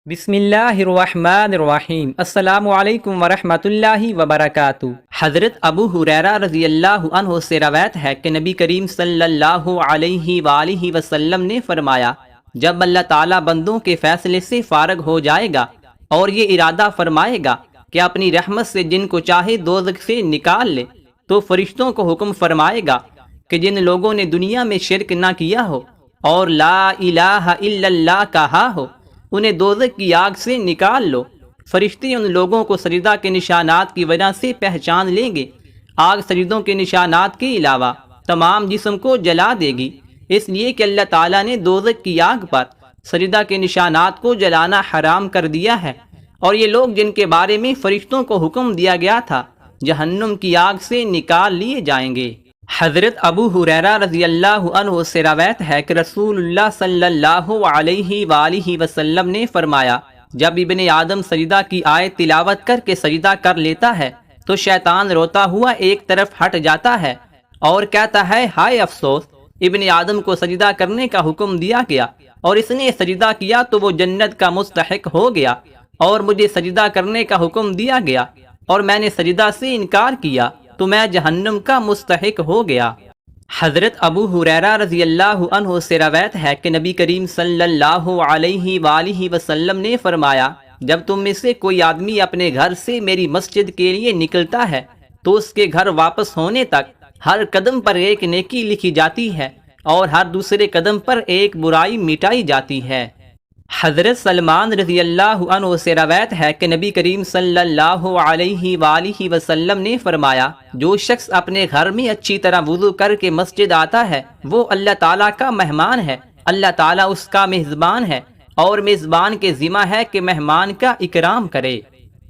بسم اللہ الرحمن الرحیم۔ السلام علیکم ورحمۃ اللہ وبرکاتہ۔ حضرت ابو ہریرہ رضی اللہ عنہ سے روایت ہے کہ نبی کریم صلی اللہ علیہ وآلہ وسلم نے فرمایا، جب اللہ تعالیٰ بندوں کے فیصلے سے فارغ ہو جائے گا اور یہ ارادہ فرمائے گا کہ اپنی رحمت سے جن کو چاہے دوزخ سے نکال لے، تو فرشتوں کو حکم فرمائے گا کہ جن لوگوں نے دنیا میں شرک نہ کیا ہو اور لا الہ الا اللہ کہا ہو، انہیں دوزخ کی آگ سے نکال لو۔ فرشتے ان لوگوں کو سجدہ کے نشانات کی وجہ سے پہچان لیں گے۔ آگ سجدوں کے نشانات کے علاوہ تمام جسم کو جلا دے گی، اس لیے کہ اللہ تعالیٰ نے دوزخ کی آگ پر سجدہ کے نشانات کو جلانا حرام کر دیا ہے، اور یہ لوگ جن کے بارے میں فرشتوں کو حکم دیا گیا تھا جہنم کی آگ سے نکال لیے جائیں گے۔ حضرت ابو ہریرہ رضی اللہ عنہ سے روایت ہے کہ رسول اللہ صلی اللہ علیہ وآلہ وسلم نے فرمایا، جب ابن آدم سجدہ کی آیت تلاوت کر کے سجدہ کر لیتا ہے تو شیطان روتا ہوا ایک طرف ہٹ جاتا ہے اور کہتا ہے، ہائے افسوس، ابن آدم کو سجدہ کرنے کا حکم دیا گیا اور اس نے سجدہ کیا تو وہ جنت کا مستحق ہو گیا، اور مجھے سجدہ کرنے کا حکم دیا گیا اور میں نے سجدہ سے انکار کیا تو میں جہنم کا مستحق ہو گیا۔ حضرت ابو ہریرہ رضی اللہ عنہ سے روایت ہے کہ نبی کریم صلی اللہ علیہ وآلہ وسلم نے فرمایا، جب تم میں سے کوئی آدمی اپنے گھر سے میری مسجد کے لیے نکلتا ہے تو اس کے گھر واپس ہونے تک ہر قدم پر ایک نیکی لکھی جاتی ہے اور ہر دوسرے قدم پر ایک برائی مٹائی جاتی ہے۔ حضرت سلمان رضی اللہ عنہ سے روایت ہے کہ نبی کریم صلی اللہ علیہ وآلہ وسلم نے فرمایا، جو شخص اپنے گھر میں اچھی طرح وضو کر کے مسجد آتا ہے وہ اللہ تعالیٰ کا مہمان ہے، اللہ تعالیٰ اس کا میزبان ہے، اور میزبان کے ذمہ ہے کہ مہمان کا اکرام کرے۔